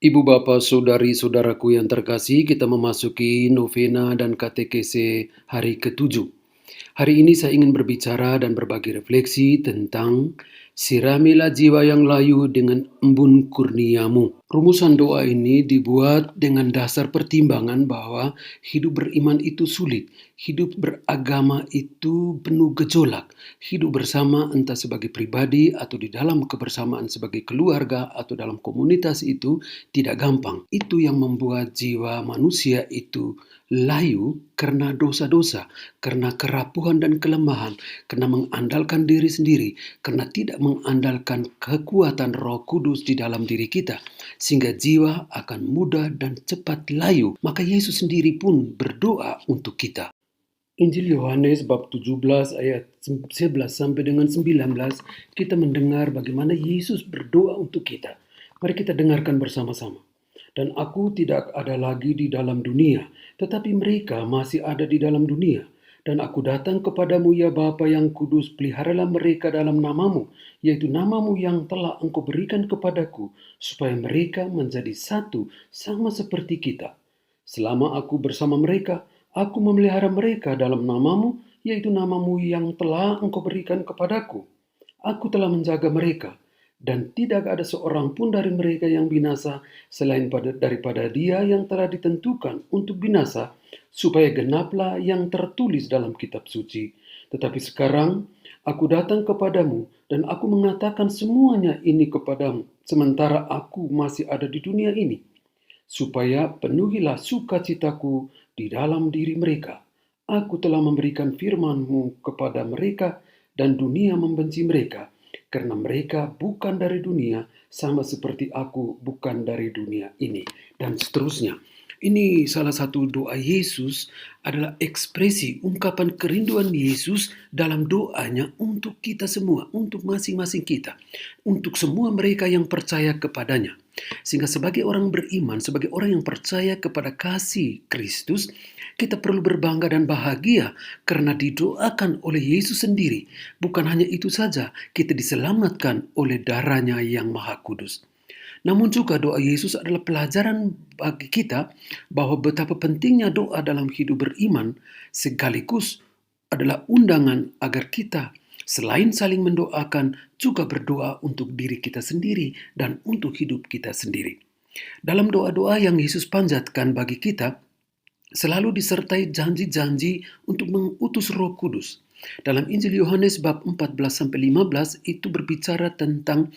Ibu bapak saudari-saudaraku yang terkasih, kita memasuki novena dan katekese hari ke-7. Hari ini saya ingin berbicara dan berbagi refleksi tentang siramilah jiwa yang layu dengan embun kurniamu. Rumusan doa ini dibuat dengan dasar pertimbangan bahwa hidup beriman itu sulit, hidup beragama itu penuh gejolak, hidup bersama entah sebagai pribadi atau di dalam kebersamaan sebagai keluarga atau dalam komunitas itu tidak gampang. Itu yang membuat jiwa manusia itu layu karena dosa-dosa, karena kerapuhan dan kelemahan, karena mengandalkan diri sendiri, karena tidak mengandalkan kekuatan Roh Kudus di dalam diri kita, sehingga jiwa akan mudah dan cepat layu. Maka Yesus sendiri pun berdoa untuk kita. Injil Yohanes bab 17 ayat 11 sampai dengan 19 kita mendengar bagaimana Yesus berdoa untuk kita. Mari kita dengarkan bersama-sama. Dan aku tidak ada lagi di dalam dunia, tetapi mereka masih ada di dalam dunia. Dan aku datang kepadamu ya Bapa yang kudus, peliharalah mereka dalam namamu, yaitu namamu yang telah engkau berikan kepadaku, supaya mereka menjadi satu sama seperti kita. Selama aku bersama mereka, aku memelihara mereka dalam namamu, yaitu namamu yang telah engkau berikan kepadaku. Aku telah menjaga mereka, dan tidak ada seorang pun dari mereka yang binasa selain daripada dia yang telah ditentukan untuk binasa, supaya genaplah yang tertulis dalam kitab suci. Tetapi sekarang aku datang kepadamu, dan aku mengatakan semuanya ini kepadamu, sementara aku masih ada di dunia ini, supaya penuhilah sukacitaku di dalam diri mereka. Aku telah memberikan firman-Mu kepada mereka, dan dunia membenci mereka, karena mereka bukan dari dunia, sama seperti aku bukan dari dunia ini. Dan seterusnya. Ini salah satu doa Yesus adalah ekspresi ungkapan kerinduan Yesus dalam doanya untuk kita semua, untuk masing-masing kita, untuk semua mereka yang percaya kepadanya. Sehingga sebagai orang beriman, sebagai orang yang percaya kepada kasih Kristus, kita perlu berbangga dan bahagia karena didoakan oleh Yesus sendiri. Bukan hanya itu saja, kita diselamatkan oleh darahnya yang maha kudus. Namun juga doa Yesus adalah pelajaran bagi kita bahwa betapa pentingnya doa dalam hidup beriman, sekaligus adalah undangan agar kita selain saling mendoakan juga berdoa untuk diri kita sendiri dan untuk hidup kita sendiri. Dalam doa-doa yang Yesus panjatkan bagi kita selalu disertai janji-janji untuk mengutus Roh Kudus. Dalam Injil Yohanes bab 14 sampai 15 itu berbicara tentang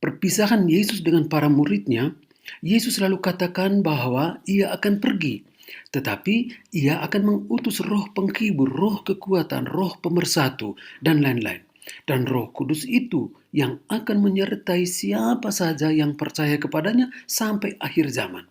perpisahan Yesus dengan para muridnya. Yesus selalu katakan bahwa ia akan pergi, tetapi ia akan mengutus roh penghibur, roh kekuatan, roh pemersatu, dan lain-lain. Dan Roh Kudus itu yang akan menyertai siapa saja yang percaya kepadanya sampai akhir zaman.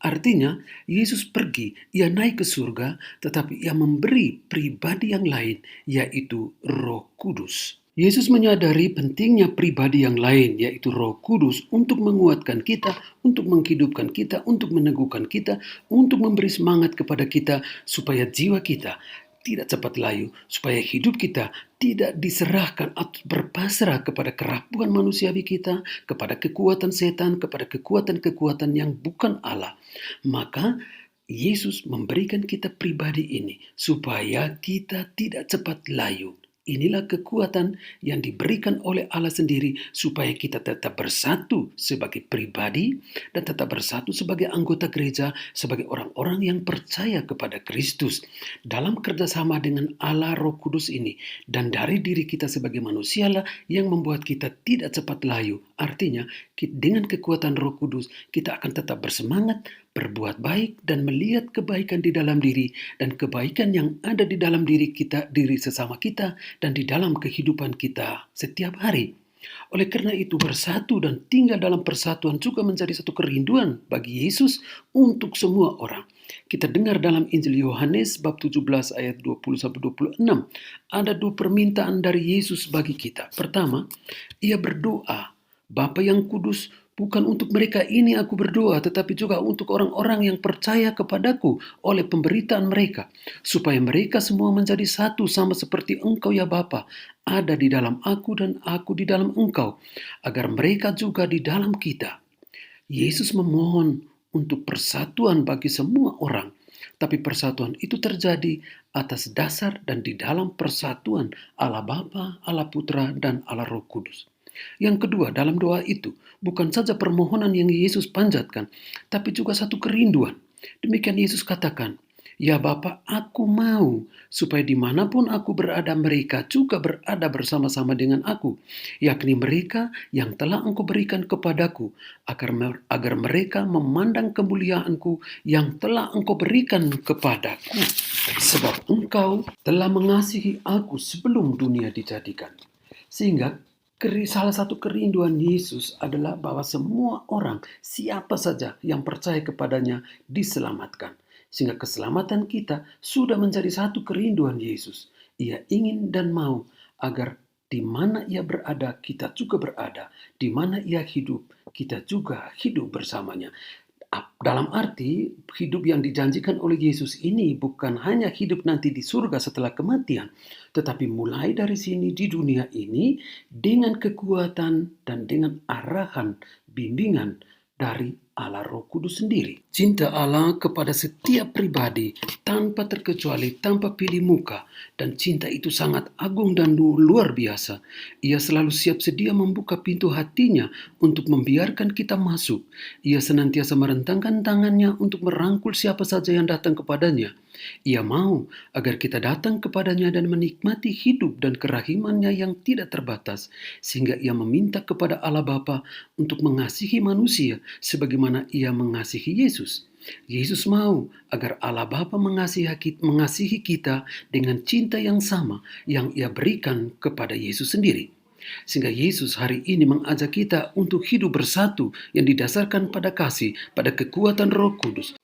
Artinya, Yesus pergi, ia naik ke surga, tetapi ia memberi pribadi yang lain, yaitu Roh Kudus. Yesus menyadari pentingnya pribadi yang lain, yaitu Roh Kudus, untuk menguatkan kita, untuk menghidupkan kita, untuk meneguhkan kita, untuk memberi semangat kepada kita, supaya jiwa kita tidak cepat layu, supaya hidup kita tidak diserahkan atau berpasrah kepada kerapuhan manusiawi kita, kepada kekuatan setan, kepada kekuatan-kekuatan yang bukan Allah. Maka Yesus memberikan kita pribadi ini supaya kita tidak cepat layu. Inilah kekuatan yang diberikan oleh Allah sendiri supaya kita tetap bersatu sebagai pribadi dan tetap bersatu sebagai anggota gereja, sebagai orang-orang yang percaya kepada Kristus dalam kerjasama dengan Allah Roh Kudus ini. Dan dari diri kita sebagai manusia lah yang membuat kita tidak cepat layu. Artinya dengan kekuatan Roh Kudus kita akan tetap bersemangat, berbuat baik dan melihat kebaikan di dalam diri dan kebaikan yang ada di dalam diri kita, diri sesama kita dan di dalam kehidupan kita setiap hari. Oleh karena itu bersatu dan tinggal dalam persatuan juga menjadi satu kerinduan bagi Yesus untuk semua orang. Kita dengar dalam Injil Yohanes bab 17 ayat 20-26. Ada dua permintaan dari Yesus bagi kita. Pertama, ia berdoa, Bapa yang kudus, bukan untuk mereka ini aku berdoa, tetapi juga untuk orang-orang yang percaya kepadaku oleh pemberitaan mereka, supaya mereka semua menjadi satu sama seperti Engkau ya Bapa, ada di dalam aku dan aku di dalam Engkau, agar mereka juga di dalam kita, Yesus memohon untuk persatuan bagi semua orang, tapi persatuan itu terjadi atas dasar dan di dalam persatuan Allah Bapa, Allah Putra, dan Allah Roh Kudus. Yang kedua, dalam doa itu bukan saja permohonan yang Yesus panjatkan, tapi juga satu kerinduan. Demikian Yesus katakan, "Ya Bapa, aku mau supaya dimanapun aku berada mereka juga berada bersama-sama dengan aku, yakni mereka yang telah Engkau berikan kepadaku, agar mereka memandang kemuliaanku yang telah Engkau berikan kepadaku, sebab Engkau telah mengasihi aku sebelum dunia dijadikan." Sehingga salah satu kerinduan Yesus adalah bahwa semua orang, siapa saja yang percaya kepadanya, diselamatkan. Sehingga keselamatan kita sudah menjadi satu kerinduan Yesus. Ia ingin dan mau agar di mana ia berada, kita juga berada. Di mana ia hidup, kita juga hidup bersamanya. Dalam arti, hidup yang dijanjikan oleh Yesus ini bukan hanya hidup nanti di surga setelah kematian, tetapi mulai dari sini di dunia ini dengan kekuatan dan dengan arahan bimbingan dari Allah Roh Kudus sendiri. Cinta Allah kepada setiap pribadi tanpa terkecuali, tanpa pilih muka, dan cinta itu sangat agung dan luar biasa. Ia selalu siap sedia membuka pintu hatinya untuk membiarkan kita masuk. Ia senantiasa merentangkan tangannya untuk merangkul siapa saja yang datang kepadanya. Ia mau agar kita datang kepadanya dan menikmati hidup dan kerahimannya yang tidak terbatas, sehingga ia meminta kepada Allah Bapa untuk mengasihi manusia sebagaimana ia mengasihi Yesus. Yesus mau agar Allah Bapa mengasihi kita dengan cinta yang sama yang ia berikan kepada Yesus sendiri. Sehingga Yesus hari ini mengajak kita untuk hidup bersatu yang didasarkan pada kasih, pada kekuatan Roh Kudus.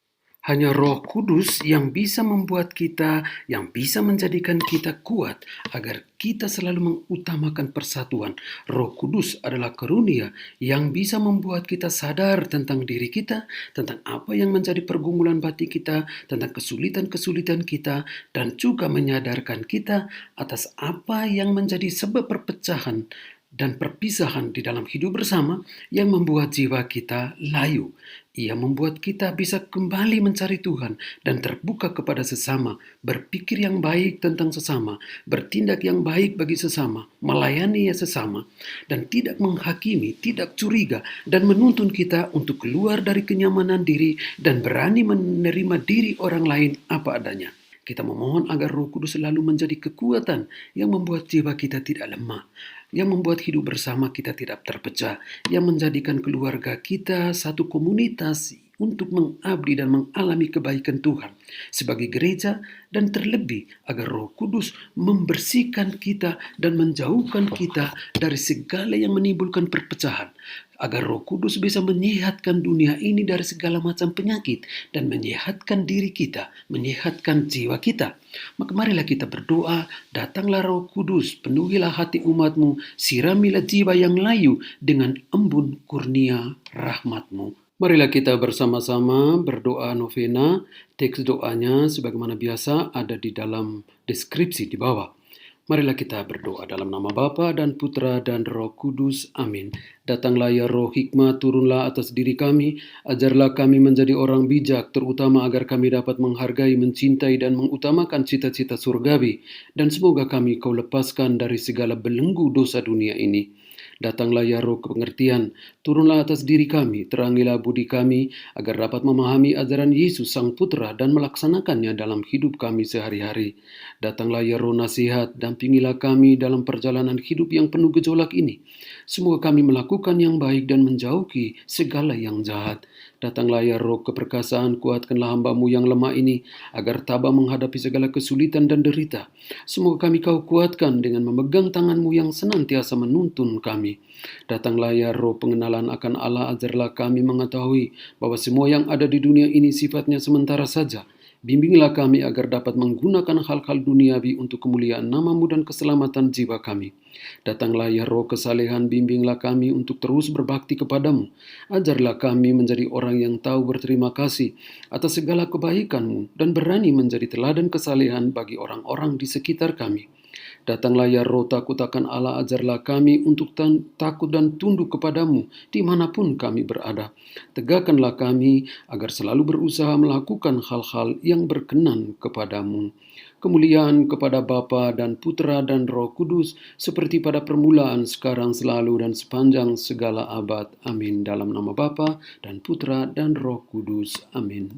Hanya Roh Kudus yang bisa membuat kita, yang bisa menjadikan kita kuat agar kita selalu mengutamakan persatuan. Roh Kudus adalah karunia yang bisa membuat kita sadar tentang diri kita, tentang apa yang menjadi pergumulan batin kita, tentang kesulitan-kesulitan kita, dan juga menyadarkan kita atas apa yang menjadi sebab perpecahan dan perpisahan di dalam hidup bersama yang membuat jiwa kita layu. Ia membuat kita bisa kembali mencari Tuhan dan terbuka kepada sesama, berpikir yang baik tentang sesama, bertindak yang baik bagi sesama, melayani sesama, dan tidak menghakimi, tidak curiga, dan menuntun kita untuk keluar dari kenyamanan diri dan berani menerima diri orang lain apa adanya. Kita memohon agar Roh Kudus selalu menjadi kekuatan yang membuat jiwa kita tidak lemah, yang membuat hidup bersama kita tidak terpecah, yang menjadikan keluarga kita satu komunitas untuk mengabdi dan mengalami kebaikan Tuhan sebagai gereja, dan terlebih agar Roh Kudus membersihkan kita dan menjauhkan kita dari segala yang menimbulkan perpecahan, agar Roh Kudus bisa menyehatkan dunia ini dari segala macam penyakit dan menyehatkan diri kita, menyehatkan jiwa kita. Maka marilah kita berdoa, datanglah Roh Kudus, penuhilah hati umatmu, siramilah jiwa yang layu dengan embun kurnia rahmatmu. Marilah kita bersama-sama berdoa novena. Teks doanya sebagaimana biasa ada di dalam deskripsi di bawah. Marilah kita berdoa dalam nama Bapa dan Putra dan Roh Kudus. Amin. Datanglah ya Roh hikmat, turunlah atas diri kami. Ajarlah kami menjadi orang bijak, terutama agar kami dapat menghargai, mencintai, dan mengutamakan cita-cita surgawi. Dan semoga kami kau lepaskan dari segala belenggu dosa dunia ini. Datanglah ya Roh pengertian, turunlah atas diri kami, terangilah budi kami, agar dapat memahami ajaran Yesus Sang Putra dan melaksanakannya dalam hidup kami sehari-hari. Datanglah ya Roh nasihat, dampingilah kami dalam perjalanan hidup yang penuh gejolak ini. Semoga kami melakukan yang baik dan menjauhi segala yang jahat. Datanglah ya Roh keperkasaan, kuatkanlah hamba-Mu yang lemah ini, agar tabah menghadapi segala kesulitan dan derita. Semoga kami kau kuatkan dengan memegang tangan-Mu yang senantiasa menuntun kami. Datanglah ya Roh pengenalan akan Allah, ajarlah kami mengetahui bahwa semua yang ada di dunia ini sifatnya sementara saja. Bimbinglah kami agar dapat menggunakan hal-hal duniawi untuk kemuliaan nama-Mu dan keselamatan jiwa kami. Datanglah ya Roh kesalehan, bimbinglah kami untuk terus berbakti kepadamu. Ajarlah kami menjadi orang yang tahu berterima kasih atas segala kebaikan-Mu dan berani menjadi teladan kesalehan bagi orang-orang di sekitar kami. Datanglah ya roh takut akan Allah, ajarlah kami untuk takut dan tunduk kepadamu dimanapun kami berada. Tegakkanlah kami agar selalu berusaha melakukan hal-hal yang berkenan kepadamu. Kemuliaan kepada Bapa dan Putra dan Roh Kudus, seperti pada permulaan, sekarang, selalu, dan sepanjang segala abad. Amin. Dalam nama Bapa dan Putra dan Roh Kudus. Amin.